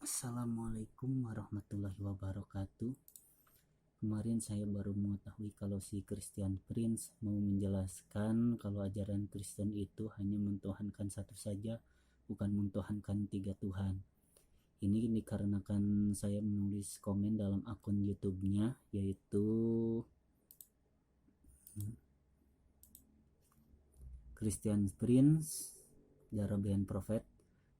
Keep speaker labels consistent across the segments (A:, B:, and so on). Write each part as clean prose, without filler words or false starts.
A: Assalamualaikum warahmatullahi wabarakatuh. Kemarin saya baru mengetahui kalau si Christian Prince mau menjelaskan kalau ajaran Kristen itu hanya mentuhankan satu saja, bukan mentuhankan tiga Tuhan. Ini dikarenakan saya menulis komen dalam akun YouTube-nya, yaitu Christian Prince, the Arabian Prophet.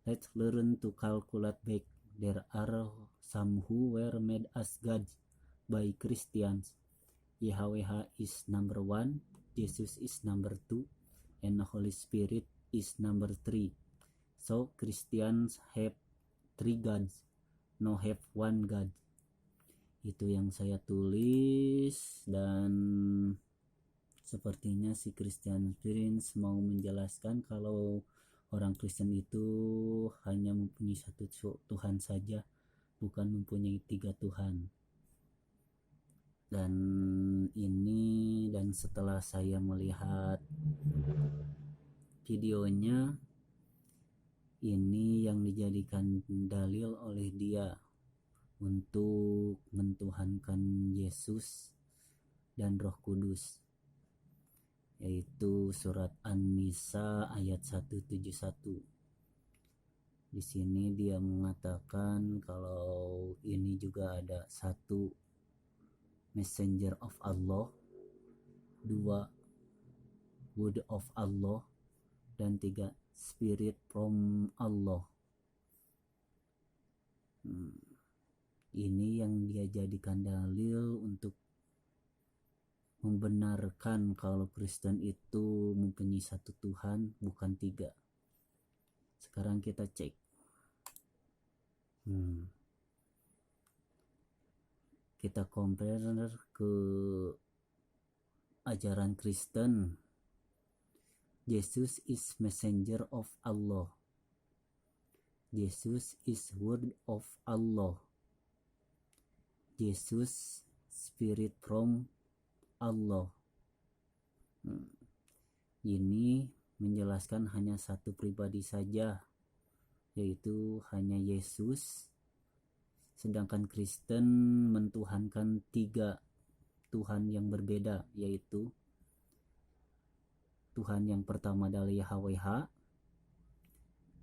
A: Let's learn to calculate back. There are some who were made as gods by Christians. Yahweh is number 1, Jesus is number 2, and the Holy Spirit is number 3. So Christians have 3 gods, no have 1 God. Itu yang saya tulis, dan sepertinya si Christian Prince mau menjelaskan kalau orang Kristen itu hanya mempunyai satu Tuhan saja, bukan mempunyai 3 Tuhan. Dan setelah saya melihat videonya, ini yang dijadikan dalil oleh dia untuk mentuhankan Yesus dan Roh Kudus, yaitu surat An-Nisa ayat 171. Di sini dia mengatakan kalau ini juga ada 1 Messenger of Allah, 2 Word of Allah, dan 3 Spirit from Allah. Ini yang dia jadikan dalil untuk membenarkan kalau Kristen itu mempunyai satu Tuhan, bukan 3. Sekarang kita cek. Kita compare ke ajaran Kristen. Jesus is messenger of Allah. Jesus is word of Allah. Jesus spirit from Allah. Ini menjelaskan hanya satu pribadi saja, yaitu hanya Yesus. Sedangkan Kristen mentuhankan 3 Tuhan yang berbeda, yaitu Tuhan yang pertama adalah Yahweh,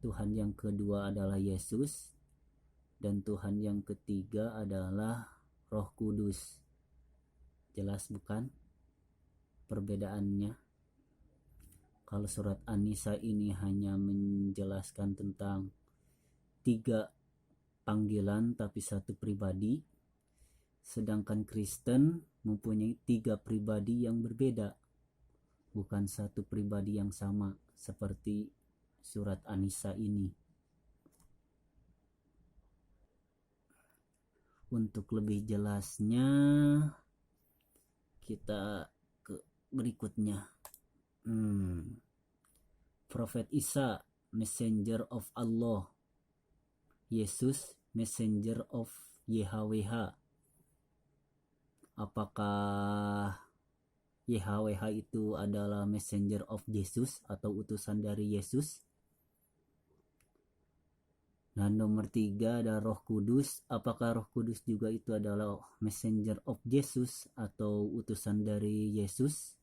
A: Tuhan yang kedua adalah Yesus, dan Tuhan yang ketiga adalah Roh Kudus. Jelas bukan perbedaannya? Kalau surat An-Nisa ini hanya menjelaskan tentang 3 panggilan tapi 1 pribadi, sedangkan Kristen mempunyai 3 pribadi yang berbeda, bukan 1 pribadi yang sama seperti surat An-Nisa ini. Untuk lebih jelasnya kita ke berikutnya. Prophet Isa, messenger of Allah. Yesus, messenger of Yahweh. Apakah Yahweh itu adalah messenger of Yesus atau utusan dari Yesus? Nah, nomor 3 ada Roh Kudus. Apakah Roh Kudus juga itu adalah messenger of Jesus atau utusan dari Yesus?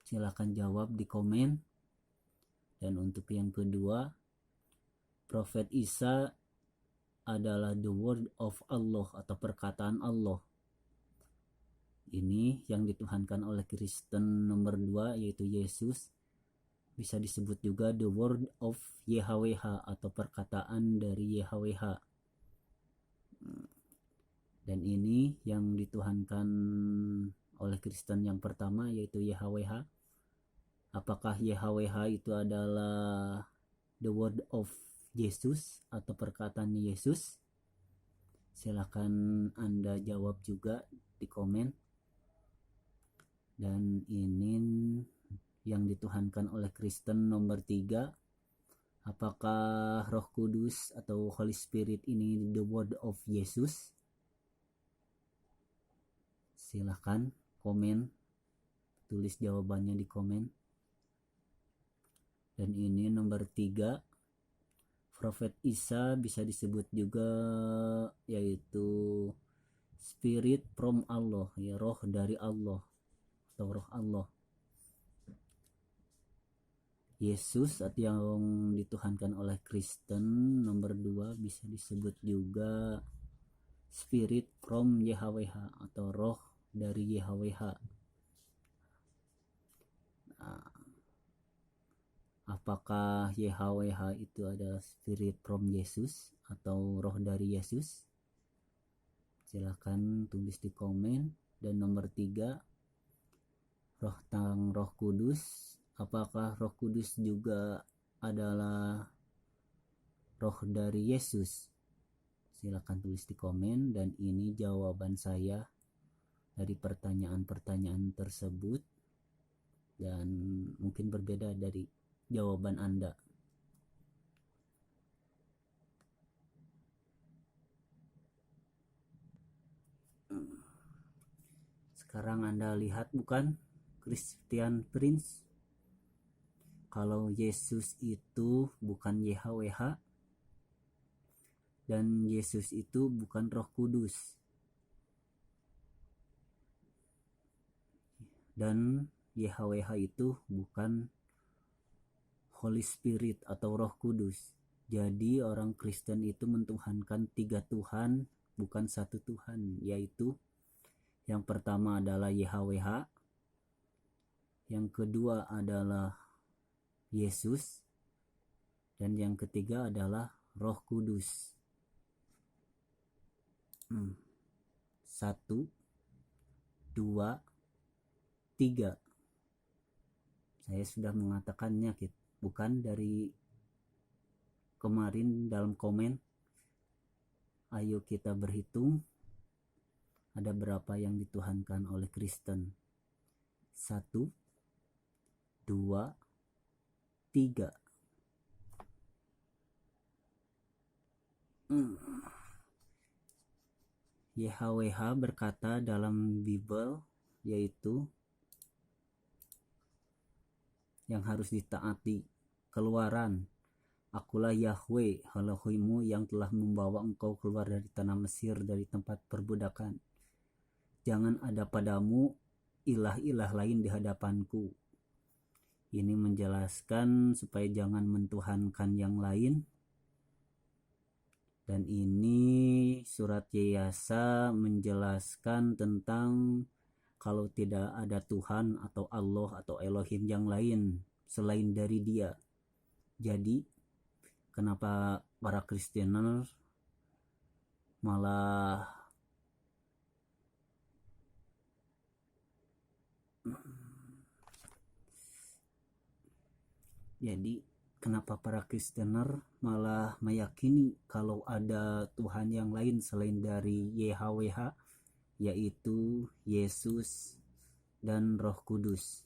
A: Silahkan jawab di komen. Dan untuk yang kedua, Prophet Isa adalah the word of Allah atau perkataan Allah. Ini yang dituhankan oleh Kristen nomor 2, yaitu Yesus. Bisa disebut juga the word of Yahweh atau perkataan dari Yahweh. Dan ini yang dituhankan oleh Kristen yang pertama, yaitu Yahweh. Apakah Yahweh itu adalah the word of Yesus atau perkataan Yesus? Silakan Anda jawab juga di komen. Dan ini yang dituhankan oleh Kristen nomor 3, apakah Roh Kudus atau Holy Spirit ini the word of Yesus? Silahkan komen, tulis jawabannya di komen. Dan ini nomor 3, Prophet Isa bisa disebut juga yaitu spirit from Allah, ya, roh dari Allah atau roh Allah. Yesus atau yang dituhankan oleh Kristen nomor 2 bisa disebut juga spirit from YHWH atau roh dari YHWH. Nah, apakah YHWH itu adalah spirit from Yesus atau roh dari Yesus? Silahkan tulis di komen. Dan nomor 3, Roh Kudus. Apakah Roh Kudus juga adalah roh dari Yesus? Silahkan tulis di komen. Dan ini jawaban saya dari pertanyaan-pertanyaan tersebut, dan mungkin berbeda dari jawaban Anda. Sekarang Anda lihat bukan, Christian Prince, kalau Yesus itu bukan YHWH dan Yesus itu bukan Roh Kudus, dan YHWH itu bukan Holy Spirit atau Roh Kudus. Jadi orang Kristen itu mentuhankan 3 Tuhan, bukan 1 Tuhan, yaitu yang pertama adalah YHWH, yang kedua adalah Yesus, dan yang ketiga adalah Roh Kudus. 1, 2, 3. Saya sudah mengatakannya, bukan dari kemarin dalam komen. Ayo kita berhitung ada berapa yang dituhankan oleh Kristen. 1, 2, 3. YHWH berkata dalam Bible, yaitu yang harus ditaati. Keluaran, akulah Yahweh Elohimmu yang telah membawa engkau keluar dari tanah Mesir, dari tempat perbudakan. Jangan ada padamu ilah-ilah lain di hadapanku. Ini menjelaskan supaya jangan mentuhankan yang lain. Dan ini surat Yesaya menjelaskan tentang kalau tidak ada Tuhan atau Allah atau Elohim yang lain selain dari Dia. Jadi kenapa para Kristener malah meyakini kalau ada Tuhan yang lain selain dari YHWH, yaitu Yesus dan Roh Kudus.